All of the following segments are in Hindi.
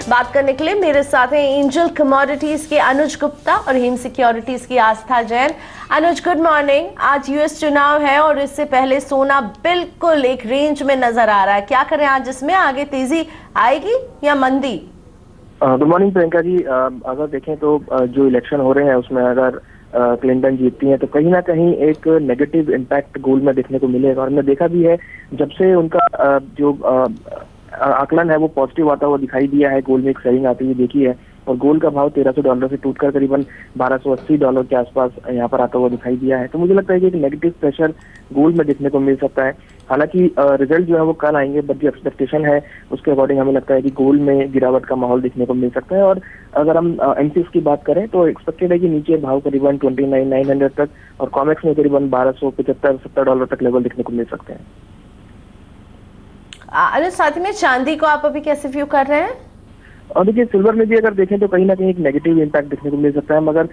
बात करने के लिए मेरे साथ हैं एंजल कमोडिटीज के अनुज गुप्ता और हिम सिक्योरिटीज की आस्था जैन। अनुज, गुड मॉर्निंग। आज यूएस चुनाव है और इससे पहले सोना बिल्कुल एक रेंज में नजर आ रहा है, क्या करें आज इसमें? आगे तेजी आएगी या मंदी? Good morning Priyanka ji. अगर देखें तो जो इलेक्शन हो रहे हैं उसमें अगर क्लिंटन जीतती हैं तो कहीं ना कहीं एक नेगेटिव इम्पैक्ट गोल्ड में देखने को मिलेगा। और हमने देखा भी है जब से उनका जो आकलन है वो पॉजिटिव आता हुआ दिखाई दिया है, गोल्ड में एक सेलिंग आती हुई देखी है और गोल्ड का भाव $1300 से टूटकर करीबन $1280 के आसपास यहाँ पर आता हुआ दिखाई दिया है। तो मुझे लगता है कि एक नेगेटिव प्रेशर गोल्ड में देखने को मिल सकता है। हालांकि रिजल्ट जो है वो कल आएंगे, बट जो एक्सपेक्टेशन है उसके अकॉर्डिंग हमें लगता है कि गोल्ड में गिरावट का माहौल देखने को मिल सकता है। और अगर हम एमसीएक्स की बात करें तो एक्सपेक्टेड है कि नीचे भाव करीबन 29,900 तक और कॉमेक्स में करीबन $1275-70 तक लेवल देखने को मिल सकते हैं। अरे साथ में चांदी को आप अभी कैसे व्यू कर रहे हैं? और देखिए सिल्वर में भी अगर देखें तो कहीं ना कहीं एक नेगेटिव इम्पैक्ट देखने को मिल सकता है, मगर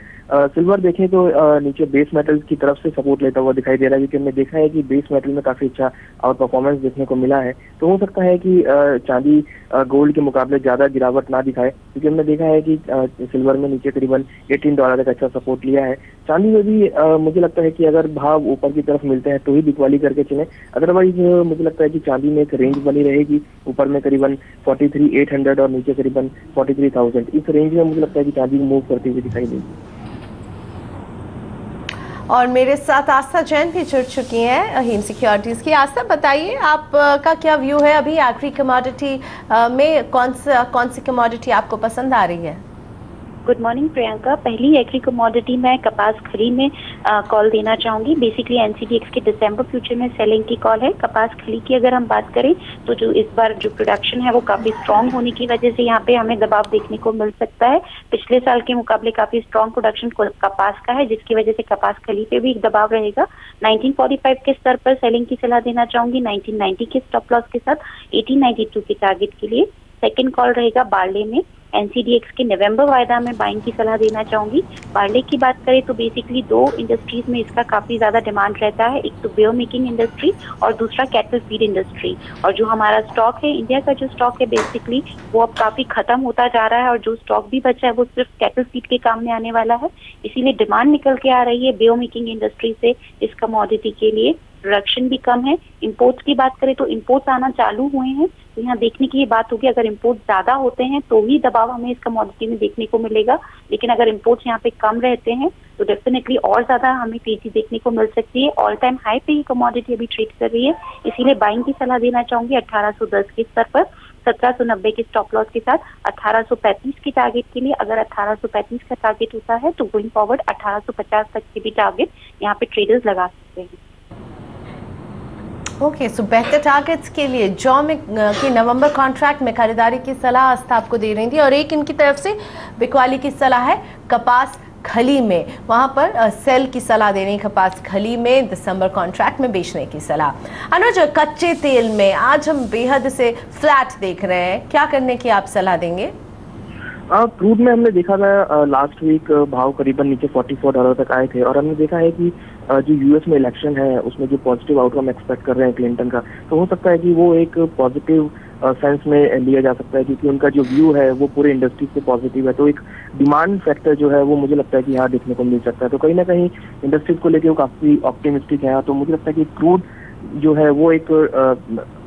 सिल्वर देखें तो नीचे बेस मेटल की तरफ से सपोर्ट लेता हुआ दिखाई दे रहा है, क्योंकि हमने देखा है कि बेस मेटल में काफी अच्छा आउट परफॉर्मेंस देखने को मिला है। तो हो सकता है कि चांदी गोल्ड के मुकाबले ज्यादा गिरावट ना दिखाए, क्योंकि हमने देखा है कि सिल्वर में नीचे करीबन $18 तक अच्छा सपोर्ट लिया है। चांदी में भी मुझे लगता है कि अगर भाव ऊपर की तरफ मिलते हैं तो ही बिकवाली करके चले, अदरवाइज मुझे लगता है कि चांदी में एक रेंज बनी रहेगी, ऊपर में करीबन 43,800 और नीचे करीबन 43,000। इस रेंज में मुझे लगता है कि चांदी मूव करती हुई दिखाई देगी। और मेरे साथ आस्था जैन भी जुड़ चुकी हैं हिम सिक्योरिटीज की। आस्था, बताइए आपका क्या व्यू है अभी एग्री कमोडिटी में? कौन सी कमोडिटी आपको पसंद आ रही है? Good morning Priyanka. पहली एग्री कमोडिटी मैं कपास खली में कॉल देना चाहूंगी। बेसिकली एनसीडीएक्स के दिसंबर फ्यूचर में सेलिंग की कॉल है। कपास खली की अगर हम बात करें तो जो इस बार जो प्रोडक्शन है वो काफी स्ट्रांग होने की वजह से यहाँ पे हमें दबाव देखने को मिल सकता है। पिछले साल के मुकाबले काफी स्ट्रांग प्रोडक्शन कपास का है, जिसकी वजह से कपास खली पे भी एक दबाव रहेगा। 1945 के स्तर पर सेलिंग की सलाह देना चाहूंगी, 1990 के स्टॉप लॉस के साथ 1892 के टारगेट के लिए। सेकेंड कॉल रहेगा बार्ले में। एनसीडीएक्स के नवंबर वायदा में बाइंग की सलाह देना चाहूंगी। बार्ले की बात करें तो बेसिकली दो इंडस्ट्रीज में इसका काफी ज्यादा डिमांड रहता है, एक तो बेयर मेकिंग इंडस्ट्री और दूसरा कैटल फीड इंडस्ट्री। और जो हमारा स्टॉक है, इंडिया का जो स्टॉक है बेसिकली वो अब काफी खत्म होता जा रहा है और जो स्टॉक भी बचा है वो सिर्फ कैटल फीड के काम में आने वाला है। इसीलिए डिमांड निकल के आ रही है बेयर मेकिंग इंडस्ट्री से इस कमोडिटी के लिए। प्रोडक्शन भी कम है। इंपोर्ट्स की बात करें तो इंपोर्ट्स आना चालू हुए हैं, तो यहाँ देखने की ये बात होगी अगर इंपोर्ट ज्यादा होते हैं तो ही दबाव हमें इस कमोडिटी में देखने को मिलेगा, लेकिन अगर इंपोर्ट्स यहाँ पे कम रहते हैं तो डेफिनेटली और ज्यादा हमें तेजी देखने को मिल सकती है। ऑल टाइम हाई पे ही कमोडिटी अभी ट्रेड कर रही है, इसीलिए बाइंग की सलाह देना चाहूंगी 1810 के स्तर पर 1790 के स्टॉप लॉस के साथ 1835 के टारगेट के लिए। अगर 1835 का टारगेट होता है तो गोइंग फॉरवर्ड 1850 तक के भी टारगेट यहाँ पे ट्रेडर्स लगा सकते हैं। ओके, सो बेहतर टारगेट्स के लिए जॉ में की नवंबर कॉन्ट्रैक्ट में खरीदारी की सलाह आस्था आपको दे रही थी, और एक इनकी तरफ से बिकवाली की सलाह है कपास खली में, वहां पर सेल की सलाह दे रही, कपास खली में दिसंबर कॉन्ट्रैक्ट में बेचने की सलाह। अनुज, कच्चे तेल में आज हम बेहद से फ्लैट देख रहे हैं, क्या करने की आप सलाह देंगे? क्रूड में हमने देखा था लास्ट वीक भाव करीबन नीचे $44 तक आए थे, और हमने देखा है कि जो यूएस में इलेक्शन है उसमें जो पॉजिटिव आउटकम एक्सपेक्ट कर रहे हैं क्लिंटन का, तो हो सकता है कि वो एक पॉजिटिव सेंस में लिया जा सकता है, क्योंकि उनका जो व्यू है वो पूरे इंडस्ट्री से पॉजिटिव है। तो एक डिमांड फैक्टर जो है वो मुझे लगता है कि यहाँ देखने को मिल सकता है। तो कहीं ना कहीं इंडस्ट्रीज को लेकर वो काफी ऑप्टिमिस्टिक है। तो मुझे लगता है कि क्रूड जो है वो एक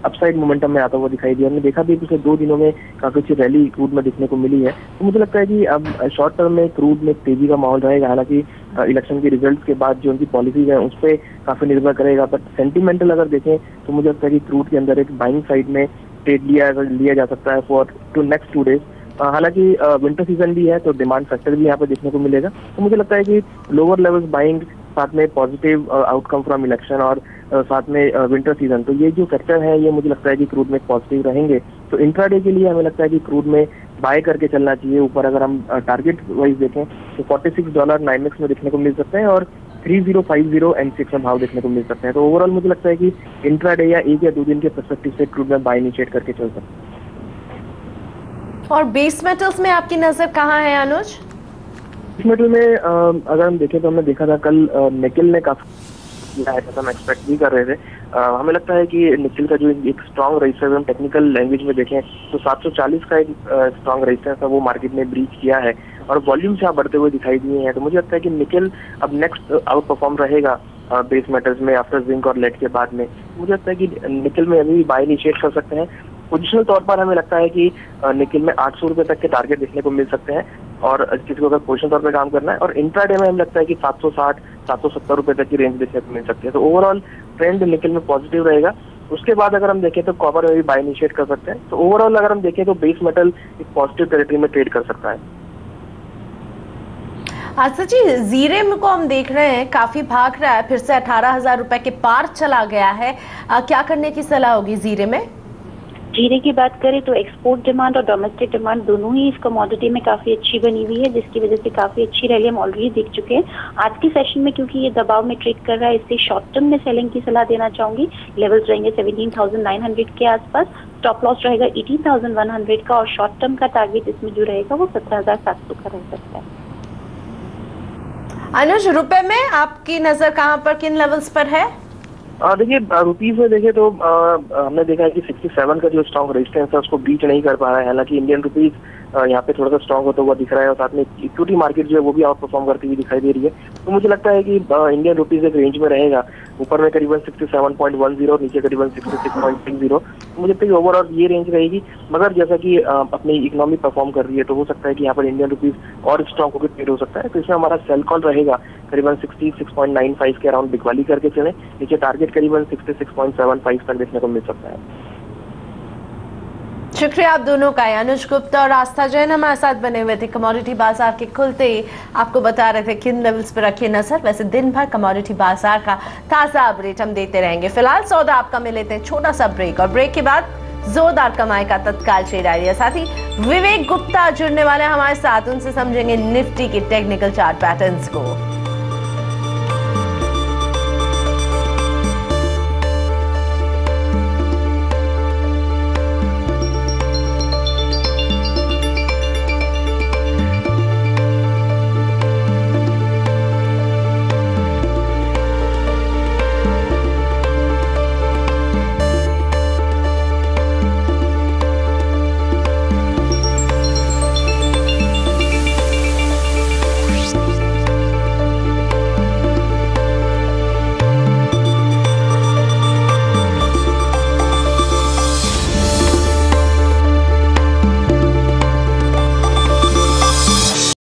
अपसाइड मोमेंटम में आता हुआ दिखाई दिया। हमने देखा भी पिछले 2 दिनों में काफी अच्छी रैली क्रूड में देखने को मिली है। तो मुझे लगता है कि अब शॉर्ट टर्म में क्रूड में तेजी का माहौल रहेगा। हालांकि इलेक्शन के रिजल्ट्स के बाद जो उनकी पॉलिसीज है उस पर काफी निर्भर करेगा, बट सेंटिमेंटल अगर देखें तो मुझे लगता है कि क्रूड के अंदर एक बाइंग साइड में ट्रेड लिया जा सकता है फॉर नेक्स्ट 2 डेज। हालांकि विंटर सीजन भी है तो डिमांड फैक्टर भी यहाँ पे देखने को मिलेगा। तो मुझे लगता है कि लोअर लेवल्स बाइंग, साथ में पॉजिटिव आउटकम फ्रॉम इलेक्शन और साथ में विंटर सीजन, तो ये जो फैक्टर है ये मुझे लगता है कि क्रूड में पॉजिटिव रहेंगे। तो इंट्राडे के लिए हमें लगता है कि क्रूड में बाय करके चलना चाहिए। ऊपर अगर हम टारगेट वाइज देखें तो $46 नाइमेक्स में देखने को मिल सकते हैं और 3050 एनसीएक्स में भाव देखने को मिल सकते हैं। तो ओवरऑल मुझे लगता है कि इंट्राडे या 1 या 2 दिन के पर्सपेक्टिव से क्रूड में बाय इनिशिएट करके चल सकते हैं। और बेस मेटल्स में आपकी नजर कहाँ है अनुज? बेस मेटल में अगर हम देखें तो हमने देखा था कल निकेल ने काफी किया है जैसा हम एक्सपेक्ट भी कर रहे थे। हमें लगता है कि निकिल का जो एक स्ट्रॉन्ग रेजिस्टेंस हम टेक्निकल लैंग्वेज में देखें तो 740 का एक स्ट्रॉन्ग रेजिस्टेंस है वो मार्केट ने ब्रीच किया है और वॉल्यूम्स यहाँ बढ़ते हुए दिखाई दिए हैं। तो मुझे लगता है कि निकिल अब नेक्स्ट आउट परफॉर्म रहेगा बेस मेटल्स में आफ्टर जिंक और लेड के बाद में। मुझे लगता है कि निकिल में अभी भी बाय इनिशिएट कर सकते हैं। पोजिशनल तौर पर हमें लगता है कि निकिल में 800 रुपए तक के टारगेट देखने को मिल सकते हैं और किसी को अगर पोजिशन तौर पर काम करना है, और इंट्राडे में हमें लगता है कि 760 770 रुपए तक की रेंज देखने को मिल सकती है। तो ओवरऑल ट्रेंड निकिल में पॉजिटिव रहेगा। उसके बाद अगर हम देखें तो कॉपर में भी बाय इनिशिएट कर सकते हैं। तो ओवरऑल अगर हम देखें तो बेस मेटल एक पॉजिटिव टेरिटरी में ट्रेड कर सकता है। अच्छा जी, जीरे में को हम देख रहे हैं काफी भाग रहा है, फिर से 18,000 रुपए के पार चला गया है। क्या करने की सलाह होगी जीरे में? जीरे की बात करें तो एक्सपोर्ट डिमांड और डोमेस्टिक डिमांड दोनों ही इस कमोडिटी में काफी अच्छी बनी हुई है, जिसकी वजह से काफी अच्छी रैली हम ऑलरेडी देख चुके हैं। आज के सेशन में क्योंकि ये दबाव में ट्रेड कर रहा है, इससे शॉर्ट टर्म में सेलिंग की सलाह देना चाहूंगी। लेवल्स रहेंगे 17,900 के आसपास, स्टॉप लॉस रहेगा 18,100 का और शॉर्ट टर्म का टारगेट इसमें जो रहेगा वो 17,700 का रह सकता है। अनुज, रुपए में आपकी नजर कहां पर, किन लेवल्स पर है? देखिए रुपीज में देखें तो हमने देखा है कि 67 का जो स्ट्रॉन्ग रेजिस्टेंस है उसको बीट नहीं कर पा रहा है। हालांकि इंडियन रुपीज यहाँ पे थोड़ा सा स्ट्रॉन्ग होता हुआ दिख रहा है और साथ में इक्विटी मार्केट जो है वो भी आउट परफॉर्म करती हुई दिखाई दे रही है। तो मुझे लगता है कि इंडियन रुपीज एक रेंज में रहेगा, ऊपर में करीबन 67.10 और नीचे करीबन 66.60। मुझे लगता है कि ओवरऑल ये रेंज रहेगी, मगर जैसा कि अपनी इकोनॉमी परफॉर्म कर रही है तो हो सकता है कि यहाँ पर इंडियन रुपीज और स्ट्रॉन्ग होकर ट्रेड हो सकता है। तो इसमें हमारा सेल कॉल रहेगा करीबन 66.95 के अराउंड बिकवाली करके चले, नीचे टारगेट करीबन 66.75 तक देखने को मिल सकता है। शुक्रिया आप दोनों का। अनुज गुप्ता और आस्था जैन हमारे साथ बने हुए थे। कमोडिटी बाजार के खुलते ही आपको बता रहे थे किन लेवल्स पर रखिए नजर। वैसे दिन भर कमोडिटी बाजार का ताजा अपडेट हम देते रहेंगे। फिलहाल सौदा आपका में लेते हैं छोटा सा ब्रेक और ब्रेक के बाद जोरदार कमाई का तत्काल ट्रेड आइडिया। साथ ही विवेक गुप्ता जुड़ने वाले हमारे साथ, उनसे समझेंगे निफ्टी के टेक्निकल चार्ट पैटर्न्स को।